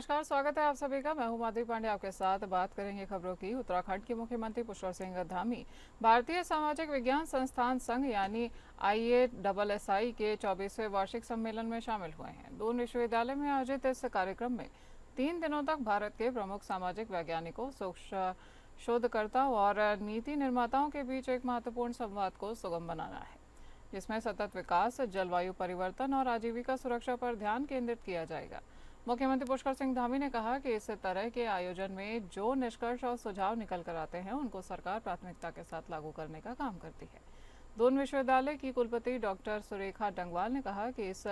नमस्कार, स्वागत है आप सभी का। मैं हूं माधवी पांडे, आपके साथ बात करेंगे खबरों की। उत्तराखंड के मुख्यमंत्री पुष्कर सिंह धामी भारतीय सामाजिक विज्ञान संस्थान संघ यानी IASSI के 24वें वार्षिक सम्मेलन में शामिल हुए हैं। दून विश्वविद्यालय में आयोजित इस कार्यक्रम में 3 दिनों तक भारत के प्रमुख सामाजिक वैज्ञानिकों, शोधकर्ताओं और नीति निर्माताओं के बीच एक महत्वपूर्ण संवाद को सुगम बनाना है, जिसमें सतत विकास, जलवायु परिवर्तन और आजीविका सुरक्षा पर ध्यान केंद्रित किया जाएगा। मुख्यमंत्री पुष्कर सिंह धामी ने कहा कि इस तरह के आयोजन में जो निष्कर्ष और सुझाव निकल कर आते हैं, उनको सरकार प्राथमिकता के साथ लागू करने का काम करती है। दून विश्वविद्यालय की कुलपति डॉक्टर सुरेखा डंगवाल ने कहा कि इस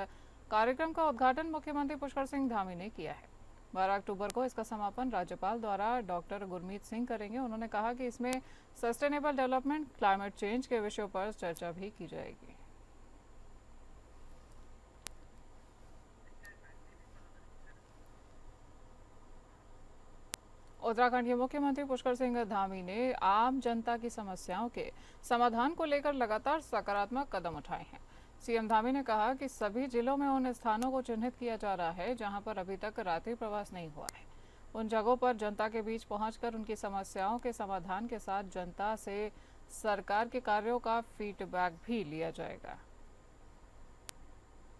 कार्यक्रम का उद्घाटन मुख्यमंत्री पुष्कर सिंह धामी ने किया है। 12 अक्टूबर को इसका समापन राज्यपाल द्वारा डॉक्टर गुरमीत सिंह करेंगे। उन्होंने कहा कि इसमें सस्टेनेबल डेवलपमेंट, क्लाइमेट चेंज के विषयों पर चर्चा भी की जाएगी। उत्तराखंड के मुख्यमंत्री पुष्कर सिंह धामी ने आम जनता की समस्याओं के समाधान को लेकर लगातार सकारात्मक कदम उठाए हैं। सीएम धामी ने कहा कि सभी जिलों में उन स्थानों को चिन्हित किया जा रहा है जहां पर अभी तक रात्रि प्रवास नहीं हुआ है। उन जगहों पर जनता के बीच पहुंचकर उनकी समस्याओं के समाधान के साथ जनता से सरकार के कार्यों का फीडबैक भी लिया जाएगा।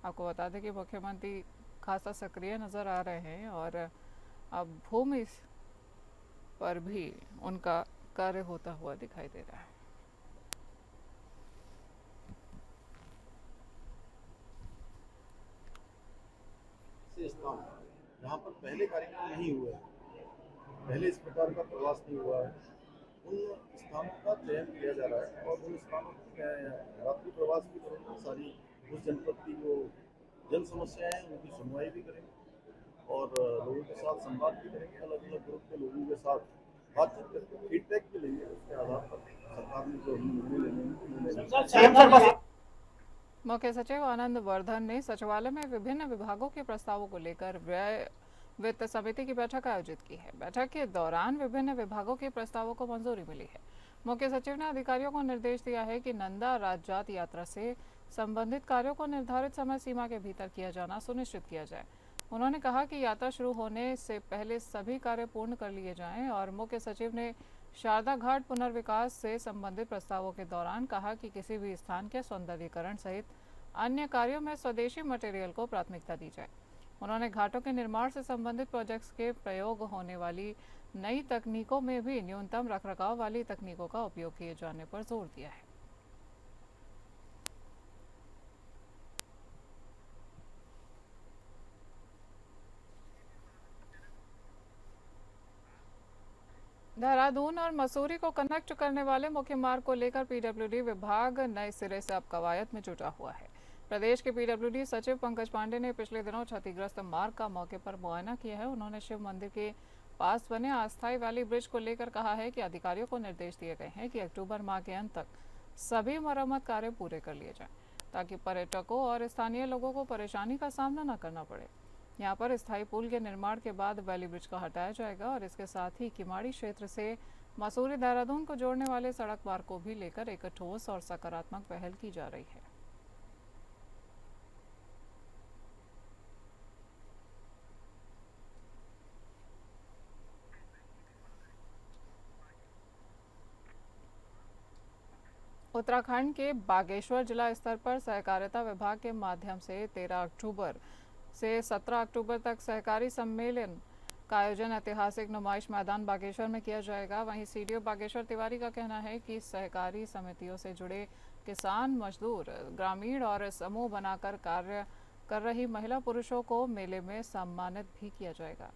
आपको बता दें कि मुख्यमंत्री खासा सक्रिय नजर आ रहे हैं और अब भूमि पर भी उनका कार्य होता हुआ दिखाई दे रहा है। स्थान जहाँ पर पहले कार्यक्रम नहीं हुए, पहले इस प्रकार का प्रवास नहीं हुआ है, उन स्थानों का चयन किया जा रहा है और उन स्थानों की रात्रि प्रवास की करेंगे। सारी उस जनपद की जो जन समस्याएं हैं उनकी सुनवाई भी करेंगे और लोगों के साथ संवाद भी करेंगे। अलग अलग ग्रुप के लोगों के साथ बातचीत करके फीडबैक भी लेंगे। उसके आधार पर सरकार ने जो निर्णय लेने मुख्य सचिव आनंद वर्धन ने सचिवालय में विभिन्न विभागों के प्रस्तावों को लेकर व्यय वित्त समिति की बैठक आयोजित की है। बैठक के दौरान विभिन्न विभागों के प्रस्तावों को मंजूरी मिली है। मुख्य सचिव ने अधिकारियों को निर्देश दिया है कि नंदा राजजात यात्रा से संबंधित कार्यों को निर्धारित समय सीमा के भीतर किया जाना सुनिश्चित किया जाए। उन्होंने कहा कि यात्रा शुरू होने से पहले सभी कार्य पूर्ण कर लिए जाएं और मुख्य सचिव ने शारदा घाट पुनर्विकास से संबंधित प्रस्तावों के दौरान कहा कि किसी भी स्थान के सौंदर्यीकरण सहित अन्य कार्यों में स्वदेशी मटेरियल को प्राथमिकता दी जाए। उन्होंने घाटों के निर्माण से संबंधित प्रोजेक्ट्स के प्रयोग होने वाली नई तकनीकों में भी न्यूनतम रखरखाव वाली तकनीकों का उपयोग किए जाने पर जोर दिया है। देहरादून और मसूरी को कनेक्ट करने वाले मुख्य मार्ग को लेकर PWD विभाग नए सिरे से अब कवायद में जुटा हुआ है। प्रदेश के PWD सचिव पंकज पांडे ने पिछले दिनों क्षतिग्रस्त मार्ग का मौके पर मुआयना किया है। उन्होंने शिव मंदिर के पास बने अस्थायी वैली ब्रिज को लेकर कहा है कि अधिकारियों को निर्देश दिए गए हैं कि अक्टूबर माह के अंत तक सभी मरम्मत कार्य पूरे कर लिए जाएं, ताकि पर्यटकों और स्थानीय लोगों को परेशानी का सामना न करना पड़े। यहाँ पर स्थायी पुल के निर्माण के बाद वैली ब्रिज का हटाया जाएगा और इसके साथ ही किमाड़ी क्षेत्र से मसूरी देहरादून को जोड़ने वाले सड़क मार्ग को भी लेकर एक ठोस और सकारात्मक पहल की जा रही है। उत्तराखंड के बागेश्वर जिला स्तर पर सहकारिता विभाग के माध्यम से 13 अक्टूबर से 17 अक्टूबर तक सहकारी सम्मेलन का आयोजन ऐतिहासिक नुमाइश मैदान बागेश्वर में किया जाएगा। वहीं CDO बागेश्वर तिवारी का कहना है कि सहकारी समितियों से जुड़े किसान, मजदूर, ग्रामीण और समूह बनाकर कार्य कर रही महिला पुरुषों को मेले में सम्मानित भी किया जाएगा।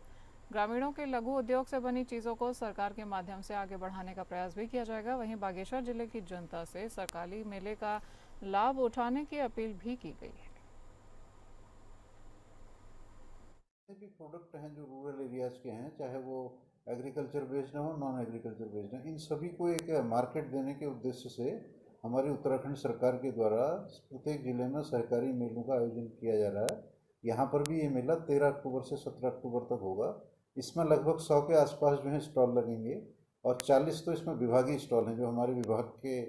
ग्रामीणों के लघु उद्योग से बनी चीज़ों को सरकार के माध्यम से आगे बढ़ाने का प्रयास भी किया जाएगा। वहीं बागेश्वर जिले की जनता से सरकारी मेले का लाभ उठाने की अपील भी की गई है। भी प्रोडक्ट हैं जो रूरल एरियाज़ के हैं, चाहे वो एग्रीकल्चर बेस्ड हो, नॉन एग्रीकल्चर बेस्ड हैं, इन सभी को एक मार्केट देने के उद्देश्य से हमारी उत्तराखंड सरकार के द्वारा प्रत्येक जिले में सहकारी मेलों का आयोजन किया जा रहा है। यहाँ पर भी ये मेला 13 अक्टूबर से 17 अक्टूबर तक होगा। इसमें लगभग 100 के आसपास जो है स्टॉल लगेंगे और 40 तो इसमें विभागीय स्टॉल हैं जो हमारे विभाग के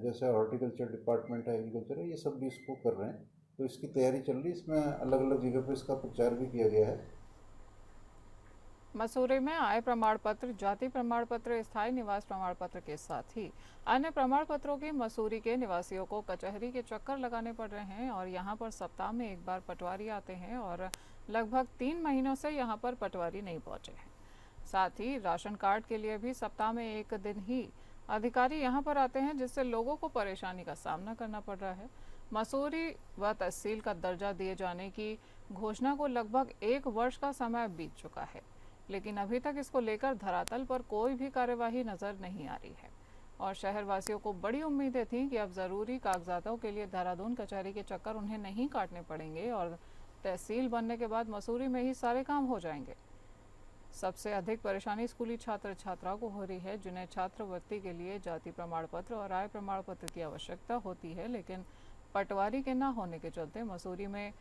जैसे हॉर्टिकल्चर डिपार्टमेंट है, एग्रीकल्चर है, ये सब भी इसको कर रहे हैं। तो इसकी तैयारी चल रही है। इसमें अलग अलग जगह पर इसका प्रचार भी किया गया है। मसूरी में आय प्रमाण पत्र, जाति प्रमाण पत्र, स्थायी निवास प्रमाण पत्र के साथ ही अन्य प्रमाण पत्रों की मसूरी के निवासियों को कचहरी के चक्कर लगाने पड़ रहे हैं और यहां पर सप्ताह में एक बार पटवारी आते हैं और लगभग 3 महीनों से यहां पर पटवारी नहीं पहुंचे हैं। साथ ही राशन कार्ड के लिए भी सप्ताह में एक दिन ही अधिकारी यहां पर आते हैं, जिससे लोगों को परेशानी का सामना करना पड़ रहा है। मसूरी व तहसील का दर्जा दिए जाने की घोषणा को लगभग 1 वर्ष का समय बीत चुका है, लेकिन अभी तक इसको लेकर धरातल पर कोई भी कार्यवाही नजर नहीं आ रही है और शहरवासियों को बड़ी उम्मीदें थीं कि अब ज़रूरी कागजातों के लिए देहरादून कचहरी के चक्कर उन्हें नहीं काटने पड़ेंगे और तहसील बनने के बाद मसूरी में ही सारे काम हो जाएंगे। सबसे अधिक परेशानी स्कूली छात्र छात्राओं को हो रही है, जिन्हें छात्रवृत्ति के लिए जाति प्रमाण पत्र और आय प्रमाण पत्र की आवश्यकता होती है, लेकिन पटवारी के न होने के चलते मसूरी में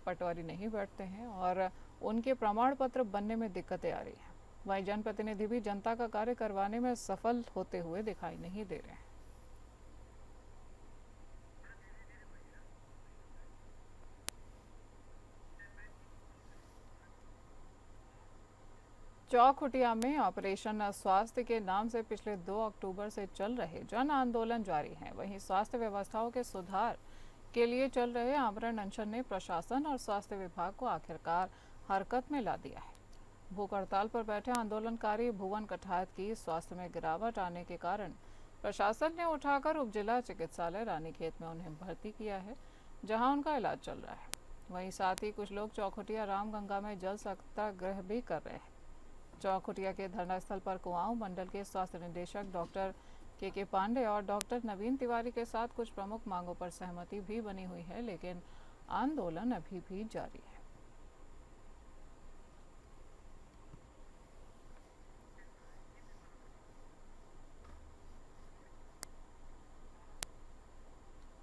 पटवारी नहीं बैठते हैं और उनके प्रमाण पत्र बनने में दिक्कतें आ रही हैं। वहीं जनप्रतिनिधि भी जनता का कार्य करवाने में सफल होते हुए दिखाई नहीं दे रहे हैं। चौखुटिया में ऑपरेशन स्वास्थ्य के नाम से पिछले 2 अक्टूबर से चल रहे जन आंदोलन जारी है। वहीं स्वास्थ्य व्यवस्थाओं के सुधार के लिए चल रहे आमरण अनशन ने प्रशासन और स्वास्थ्य विभाग को आखिरकार हरकत में ला दिया है। भूख हड़ताल पर बैठे आंदोलनकारी भुवन कठायत की स्वास्थ्य में गिरावट आने के कारण प्रशासन ने उठाकर उप जिला चिकित्सालय रानीखेत में उन्हें भर्ती किया है, जहां उनका इलाज चल रहा है। वहीं साथ ही कुछ लोग चौखुटिया रामगंगा में जल सत्याग्रह भी कर रहे हैं। चौखुटिया के धरना स्थल पर कुआंव मंडल के स्वास्थ्य निदेशक डॉक्टर के पांडे और डॉक्टर नवीन तिवारी के साथ कुछ प्रमुख मांगों पर सहमति भी बनी हुई है, लेकिन आंदोलन अभी भी जारी है।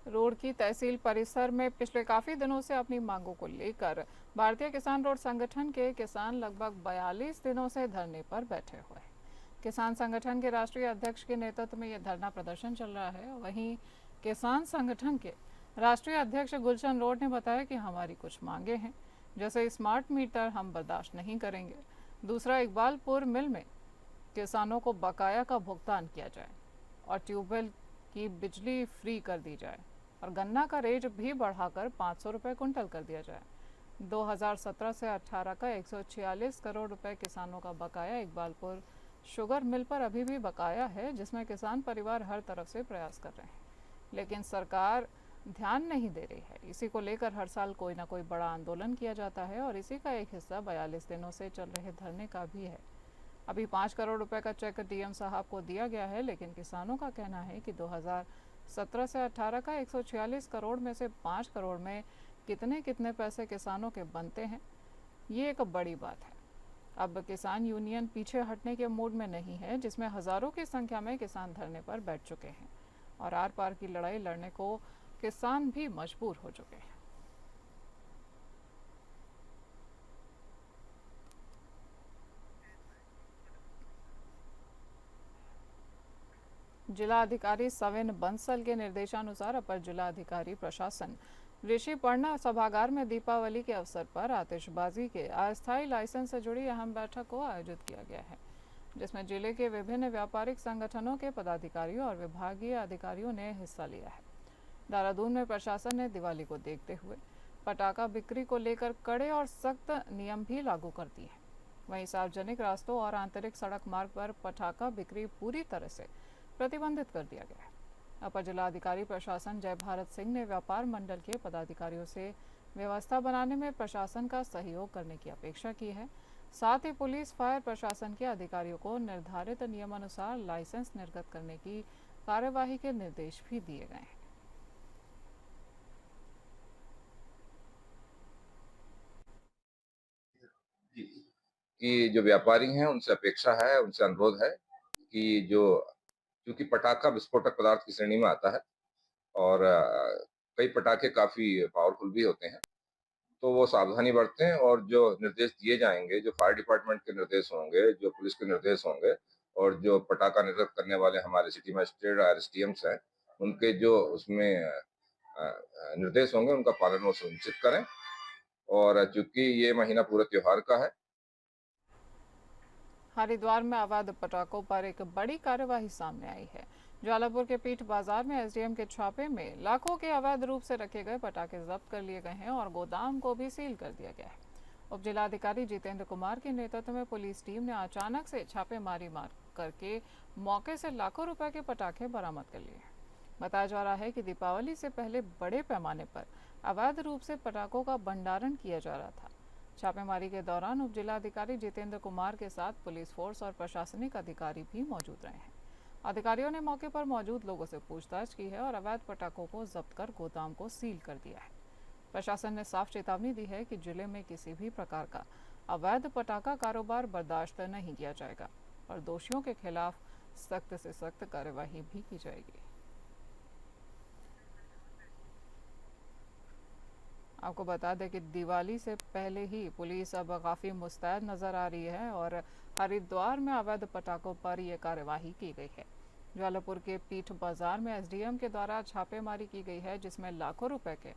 रोड की तहसील परिसर में पिछले काफी दिनों से अपनी मांगों को लेकर भारतीय किसान रोड संगठन के किसान लगभग 42 दिनों से धरने पर बैठे हुए हैं। किसान संगठन के राष्ट्रीय अध्यक्ष के नेतृत्व में यह धरना प्रदर्शन चल रहा है। वहीं किसान संगठन के राष्ट्रीय अध्यक्ष गुलशन रोड ने बताया कि हमारी कुछ मांगे हैं, जैसे स्मार्ट मीटर हम बर्दाश्त नहीं करेंगे। दूसरा, इकबालपुर मिल में किसानों को बकाया का भुगतान किया जाए और ट्यूबवेल की बिजली फ्री कर दी जाए और गन्ना का रेट भी बढ़ाकर 500 रुपये कुंटल कर दिया जाए। 2017 से 18 का 146 करोड़ रुपए किसानों का बकाया इकबालपुर शुगर मिल पर अभी भी बकाया है, जिसमें किसान परिवार हर तरफ से प्रयास कर रहे हैं, लेकिन सरकार ध्यान नहीं दे रही है। इसी को लेकर हर साल कोई ना कोई बड़ा आंदोलन किया जाता है और इसी का एक हिस्सा 42 दिनों से चल रहे धरने का भी है। अभी 5 करोड़ रुपए का चेक डीएम साहब को दिया गया है, लेकिन किसानों का कहना है कि 2017 से 18 का 146 करोड़ में से 5 करोड़ में कितने कितने पैसे किसानों के बनते हैं, ये एक बड़ी बात है। अब किसान यूनियन पीछे हटने के मूड में नहीं है, जिसमें हजारों की संख्या में किसान धरने पर बैठ चुके हैं और आर पार की लड़ाई लड़ने को किसान भी मजबूर हो चुके हैं। जिला अधिकारी सविन बंसल के निर्देशानुसार अपर जिला अधिकारी प्रशासन ऋषि पर्णा सभागार में दीपावली के अवसर पर आतिशबाजी के अस्थायी लाइसेंस से जुड़ी अहम बैठक को आयोजित किया गया है, जिसमें जिले के विभिन्न व्यापारिक संगठनों के पदाधिकारियों और विभागीय अधिकारियों ने हिस्सा लिया है। देहरादून में प्रशासन ने दिवाली को देखते हुए पटाखा बिक्री को लेकर कड़े और सख्त नियम भी लागू कर दिए हैं। वहीं सार्वजनिक रास्तों और आंतरिक सड़क मार्ग पर पटाखा बिक्री पूरी तरह से प्रतिबंधित कर दिया गया है। अपर जिलाधिकारी प्रशासन जय भारत सिंह ने व्यापार मंडल के पदाधिकारियों से व्यवस्था बनाने में प्रशासन का सहयोग करने की अपेक्षा की है। साथ ही पुलिस फायर प्रशासन के अधिकारियों को निर्धारित नियमानुसार लाइसेंस निर्गत करने की कार्यवाही के निर्देश भी दिए गए हैं। कि जो व्यापारी हैं उनसे अपेक्षा है, उनसे अनुरोध है कि जो क्योंकि पटाखा विस्फोटक पदार्थ की श्रेणी में आता है और कई पटाखे काफ़ी पावरफुल भी होते हैं, तो वो सावधानी बरतें और जो निर्देश दिए जाएँगे, जो फायर डिपार्टमेंट के निर्देश होंगे, जो पुलिस के निर्देश होंगे और जो पटाखा निर्गत करने वाले हमारे सिटी मजिस्ट्रेट आरएसटीएम्स हैं, उनके जो उसमें निर्देश होंगे, उनका पालन वो सुनिश्चित करें। और चूँकि ये महीना पूरा त्योहार का है, हरिद्वार में अवैध पटाखों पर एक बड़ी कार्यवाही सामने आई है। ज्वालापुर के पीठ बाजार में एसडीएम के छापे में लाखों के अवैध रूप से रखे गए पटाखे जब्त कर लिए गए हैं और गोदाम को भी सील कर दिया गया है। उप जिलाधिकारी जितेंद्र कुमार के नेतृत्व में पुलिस टीम ने अचानक से छापेमारी मार करके मौके से लाखों रुपए के पटाखे बरामद कर लिए। बताया जा रहा है कि दीपावली से पहले बड़े पैमाने पर अवैध रूप से पटाखों का भंडारण किया जा रहा था। छापेमारी के दौरान उप जिलाधिकारी जितेंद्र कुमार के साथ पुलिस फोर्स और प्रशासनिक अधिकारी भी मौजूद रहे हैं। अधिकारियों ने मौके पर मौजूद लोगों से पूछताछ की है और अवैध पटाखों को जब्त कर गोदाम को सील कर दिया है। प्रशासन ने साफ चेतावनी दी है कि जिले में किसी भी प्रकार का अवैध पटाखा कारोबार बर्दाश्त नहीं किया जाएगा और दोषियों के खिलाफ सख्त से सख्त कार्यवाही भी की जाएगी। आपको बता दें कि दिवाली से पहले ही पुलिस अब काफ़ी मुस्तैद नज़र आ रही है और हरिद्वार में अवैध पटाखों पर यह कार्यवाही की गई है। ज्वालापुर के पीठ बाजार में एसडीएम के द्वारा छापेमारी की गई है, जिसमें लाखों रुपए के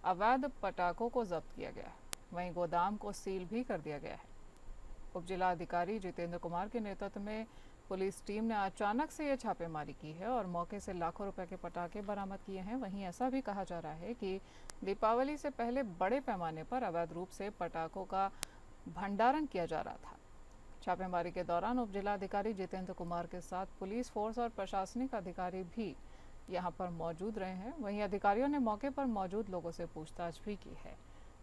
अवैध पटाखों को जब्त किया गया है। वहीं गोदाम को सील भी कर दिया गया है। उप जिलाधिकारी जितेंद्र कुमार के नेतृत्व में पुलिस टीम ने अचानक से यह छापेमारी की है और मौके से लाखों रुपए के पटाखे बरामद किए हैं। वहीं ऐसा भी कहा जा रहा है कि दीपावली से पहले बड़े पैमाने पर अवैध रूप से पटाखों का भंडारण किया जा रहा था। छापेमारी के दौरान उप जिलाधिकारी जितेंद्र कुमार के साथ पुलिस फोर्स और प्रशासनिक अधिकारी भी यहां पर मौजूद रहे हैं। वहीं अधिकारियों ने मौके पर मौजूद लोगों से पूछताछ भी की है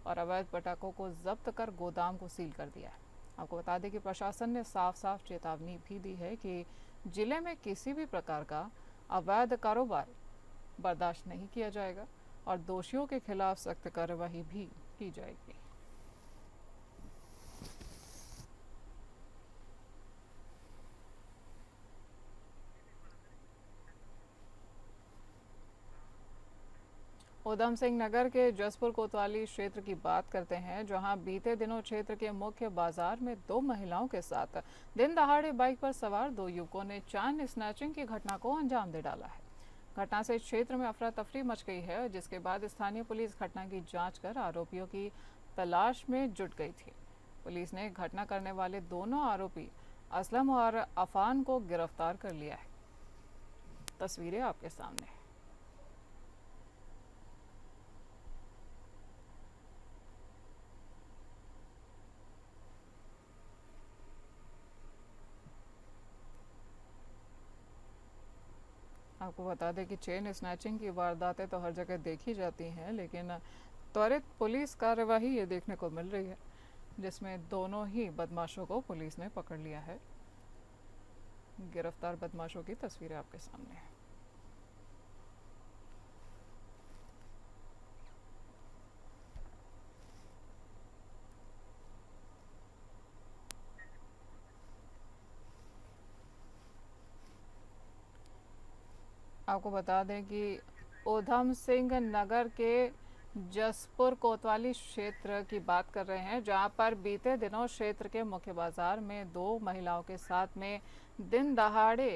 और अवैध पटाखों को जब्त कर गोदाम को सील कर दिया है। आपको बता दें कि प्रशासन ने साफ साफ चेतावनी भी दी है कि जिले में किसी भी प्रकार का अवैध कारोबार बर्दाश्त नहीं किया जाएगा और दोषियों के खिलाफ सख्त कार्रवाई भी की जाएगी। उधम सिंह नगर के जसपुर कोतवाली क्षेत्र की बात करते हैं, जहां बीते दिनों क्षेत्र के मुख्य बाजार में दो महिलाओं के साथ दिन दहाड़े बाइक पर सवार दो युवकों ने चैन स्नैचिंग की घटना को अंजाम दे डाला है। घटना से क्षेत्र में अफरा तफरी मच गई है, जिसके बाद स्थानीय पुलिस घटना की जांच कर आरोपियों की तलाश में जुट गई थी। पुलिस ने घटना करने वाले दोनों आरोपी असलम और अफान को गिरफ्तार कर लिया है। तस्वीरें आपके सामने। आपको बता दें कि चेन स्नैचिंग की वारदातें तो हर जगह देखी जाती हैं, लेकिन त्वरित पुलिस कार्यवाही ये देखने को मिल रही है, जिसमें दोनों ही बदमाशों को पुलिस ने पकड़ लिया है। गिरफ्तार बदमाशों की तस्वीरें आपके सामने हैं। आपको बता दें कि उधम सिंह नगर के जसपुर कोतवाली क्षेत्र की बात कर रहे हैं, जहां पर बीते दिनों क्षेत्र के मुख्य बाजार में दो महिलाओं के साथ में दिन दहाड़े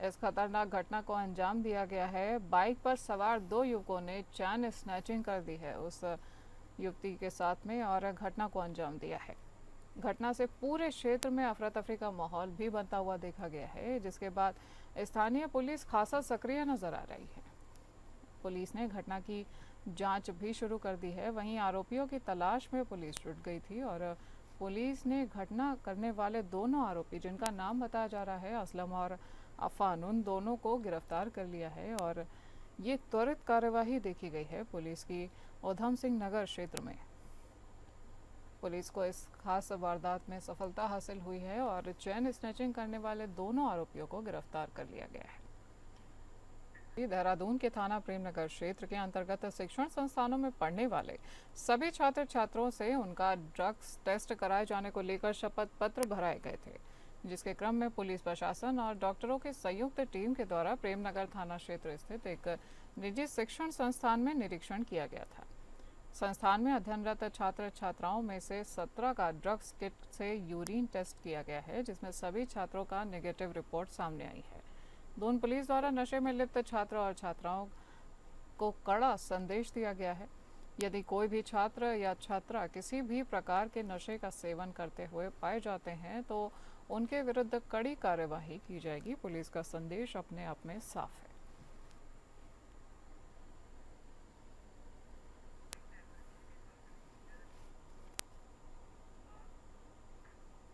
इस खतरनाक घटना को अंजाम दिया गया है। बाइक पर सवार दो युवकों ने चैन स्नैचिंग कर दी है उस युवती के साथ में और घटना को अंजाम दिया है। घटना से पूरे क्षेत्र में अफरा तफरी का माहौल भी बनता हुआ देखा गया है, जिसके बाद स्थानीय पुलिस खासा सक्रिय नजर आ रही है। पुलिस ने घटना की जांच भी शुरू कर दी है। वहीं आरोपियों की तलाश में पुलिस जुट गई थी और पुलिस ने घटना करने वाले दोनों आरोपी, जिनका नाम बताया जा रहा है असलम और अफान, उन दोनों को गिरफ्तार कर लिया है और ये त्वरित कार्यवाही देखी गई है पुलिस की उधम सिंह नगर क्षेत्र में। पुलिस को इस खास वारदात में सफलता हासिल हुई है और चैन स्नैचिंग करने वाले दोनों आरोपियों को गिरफ्तार कर लिया गया है। देहरादून के थाना प्रेमनगर क्षेत्र के अंतर्गत शिक्षण संस्थानों में पढ़ने वाले सभी छात्र छात्रों से उनका ड्रग्स टेस्ट कराए जाने को लेकर शपथ पत्र भराए गए थे, जिसके क्रम में पुलिस प्रशासन और डॉक्टरों की संयुक्त टीम के द्वारा प्रेमनगर थाना क्षेत्र स्थित एक निजी शिक्षण संस्थान में निरीक्षण किया गया था। संस्थान में अध्ययनरत छात्र छात्राओं में से 17 का ड्रग्स किट से यूरिन टेस्ट किया गया है, जिसमें सभी छात्रों का नेगेटिव रिपोर्ट सामने आई है। दून पुलिस द्वारा नशे में लिप्त छात्र और छात्राओं को कड़ा संदेश दिया गया है। यदि कोई भी छात्र या छात्रा किसी भी प्रकार के नशे का सेवन करते हुए पाए जाते हैं तो उनके विरुद्ध कड़ी कार्यवाही की जाएगी। पुलिस का संदेश अपने आप में साफ है।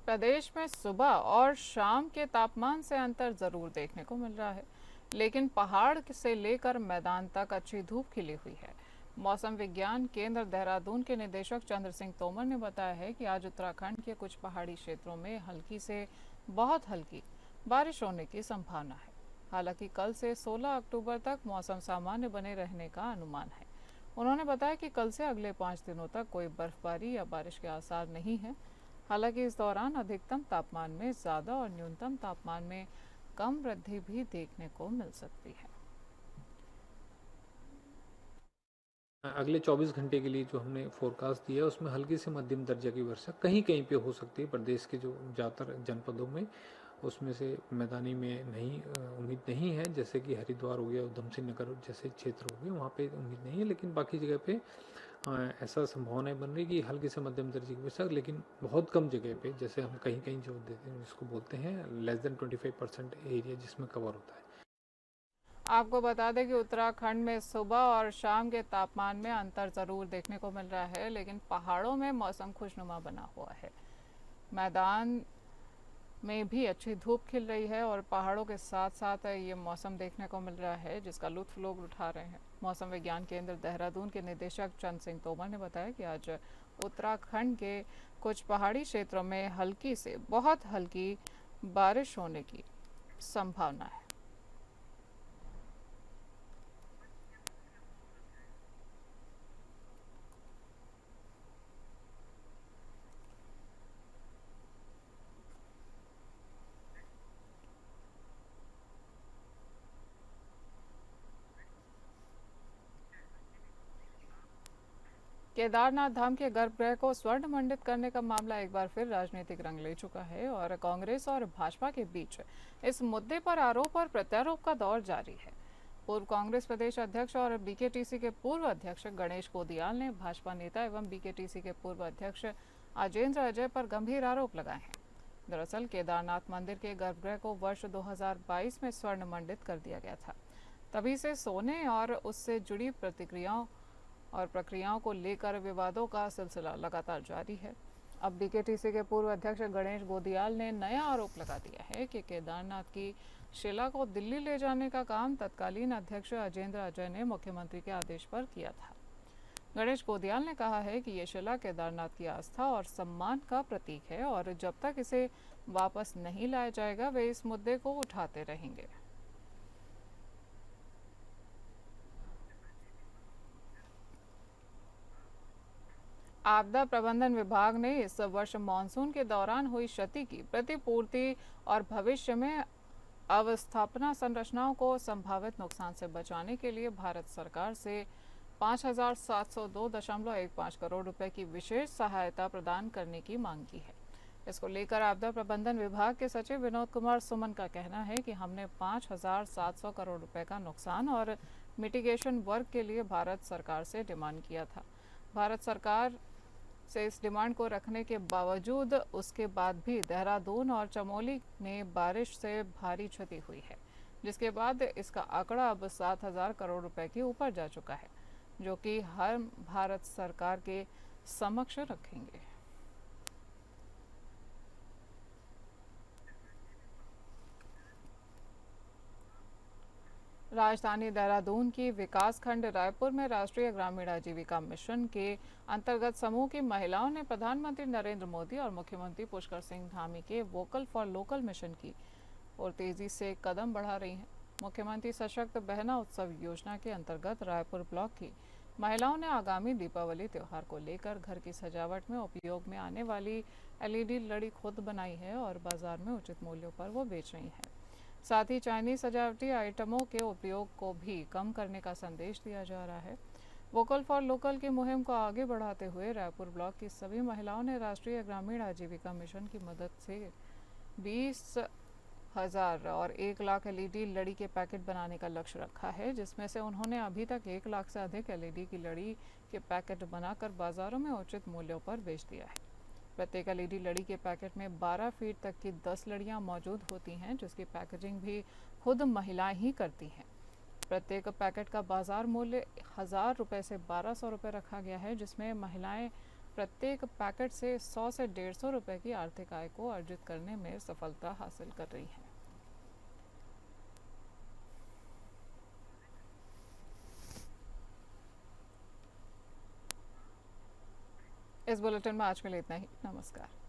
प्रदेश में सुबह और शाम के तापमान से अंतर जरूर देखने को मिल रहा है, लेकिन पहाड़ से लेकर मैदान तक अच्छी धूप खिली हुई है। मौसम विज्ञान केंद्र देहरादून के निदेशक चंद्र सिंह तोमर ने बताया है कि आज उत्तराखंड के कुछ पहाड़ी क्षेत्रों में हल्की से बहुत हल्की बारिश होने की संभावना है। हालांकि कल से 16 अक्टूबर तक मौसम सामान्य बने रहने का अनुमान है। उन्होंने बताया कि कल से अगले 5 दिनों तक कोई बर्फबारी या बारिश के आसार नहीं है। हालांकि इस दौरान अधिकतम तापमान में ज़्यादा और न्यूनतम तापमान में कम वृद्धि भी देखने को मिल सकती है। अगले 24 घंटे के लिए जो हमने फोरकास्ट दिया है उसमें हल्की से मध्यम दर्जे की वर्षा कहीं कहीं पे हो सकती है। प्रदेश के जो ज़्यादातर जनपदों में उसमें से मैदानी में नहीं उम्मीद नहीं है, जैसे कि हरिद्वार हो गया, उधम सिंह नगर जैसे क्षेत्र हो गए, वहाँ पे उम्मीद नहीं है। लेकिन बाकी जगह पे ऐसा संभावना बन रही कि हल्की से मध्यम दर्जे की वर्षा, लेकिन बहुत कम जगह पे, जैसे हम कहीं कहीं जो देते हैं जिसको बोलते हैं लेस देन 25% एरिया जिसमें कवर होता है। आपको बता दें कि उत्तराखंड में सुबह और शाम के तापमान में अंतर ज़रूर देखने को मिल रहा है, लेकिन पहाड़ों में मौसम खुशनुमा बना हुआ है। मैदान में भी अच्छी धूप खिल रही है और पहाड़ों के साथ साथ ये मौसम देखने को मिल रहा है जिसका लुत्फ लोग उठा रहे हैं। मौसम विज्ञान केंद्र देहरादून के निदेशक चंद्र सिंह तोमर ने बताया कि आज उत्तराखंड के कुछ पहाड़ी क्षेत्रों में हल्की से बहुत हल्की बारिश होने की संभावना है। केदारनाथ धाम के गर्भगृह को स्वर्ण मंडित करने का मामला एक बार फिर राजनीतिक रंग ले चुका है और कांग्रेस और भाजपा के बीच इस मुद्दे पर आरोप और प्रत्यारोप का दौर जारी है। पूर्व कांग्रेस प्रदेश अध्यक्ष और बीकेटीसी के पूर्व अध्यक्ष गणेश गोदियाल ने भाजपा नेता एवं बीकेटीसी के पूर्व अध्यक्ष अजेंद्र अजय पर गंभीर आरोप लगाए हैं। दरअसल केदारनाथ मंदिर के गर्भगृह को वर्ष 2022 में स्वर्ण मंडित कर दिया गया था। तभी से सोने और उससे जुड़ी प्रक्रियाओं को लेकर विवादों का सिलसिला लगातार जारी है। अब बीकेटीसी के पूर्व अध्यक्ष गणेश गोदियाल ने नया आरोप लगा दिया है कि केदारनाथ की शिला को दिल्ली ले जाने का काम तत्कालीन अध्यक्ष अजेंद्र अजय ने मुख्यमंत्री के आदेश पर किया था। गणेश गोदियाल ने कहा है कि ये शिला केदारनाथ की आस्था और सम्मान का प्रतीक है और जब तक इसे वापस नहीं लाया जाएगा वे इस मुद्दे को उठाते रहेंगे। आपदा प्रबंधन विभाग ने इस वर्ष मानसून के दौरान हुई क्षति की प्रतिपूर्ति और भविष्य में अवस्थापना संरचनाओं को संभावित नुकसान से बचाने के लिए भारत सरकार से 5,702.15 करोड़ रुपए की विशेष सहायता प्रदान करने की मांग की है। इसको लेकर आपदा प्रबंधन विभाग के सचिव विनोद कुमार सुमन का कहना है कि हमने 5,700 करोड़ रुपए का नुकसान और मिटिगेशन वर्क के लिए भारत सरकार से डिमांड किया था। भारत सरकार से इस डिमांड को रखने के बावजूद उसके बाद भी देहरादून और चमोली में बारिश से भारी क्षति हुई है, जिसके बाद इसका आंकड़ा अब 7,000 करोड़ रुपए के ऊपर जा चुका है, जो कि हम भारत सरकार के समक्ष रखेंगे। राजधानी देहरादून की विकासखंड रायपुर में राष्ट्रीय ग्रामीण आजीविका मिशन के अंतर्गत समूह की महिलाओं ने प्रधानमंत्री नरेंद्र मोदी और मुख्यमंत्री पुष्कर सिंह धामी के वोकल फॉर लोकल मिशन की और तेजी से कदम बढ़ा रही हैं। मुख्यमंत्री सशक्त बहना उत्सव योजना के अंतर्गत रायपुर ब्लॉक की महिलाओं ने आगामी दीपावली त्योहार को लेकर घर की सजावट में उपयोग में आने वाली LED लड़ी खुद बनाई है और बाजार में उचित मूल्यों पर वो बेच रही हैं। साथ ही चाइनीज सजावटी आइटमों के उपयोग को भी कम करने का संदेश दिया जा रहा है। वोकल फॉर लोकल की मुहिम को आगे बढ़ाते हुए रायपुर ब्लॉक की सभी महिलाओं ने राष्ट्रीय ग्रामीण आजीविका मिशन की मदद से 20,000 और 1 लाख LED लड़ी के पैकेट बनाने का लक्ष्य रखा है, जिसमें से उन्होंने अभी तक 1 लाख से अधिक LED की लड़ी के पैकेट बनाकर बाजारों में उचित मूल्यों पर बेच दिया है। प्रत्येक एलईडी लड़ी के पैकेट में 12 फीट तक की 10 लड़ियां मौजूद होती हैं, जिसकी पैकेजिंग भी खुद महिलाएं ही करती हैं। प्रत्येक पैकेट का बाजार मूल्य 1000 रुपये से 1200 रुपये रखा गया है, जिसमें महिलाएं प्रत्येक पैकेट से 100 से 150 रुपये की आर्थिक आय को अर्जित करने में सफलता हासिल कर रही हैं। इस बुलेटिन में आज के लिए इतना ही। नमस्कार।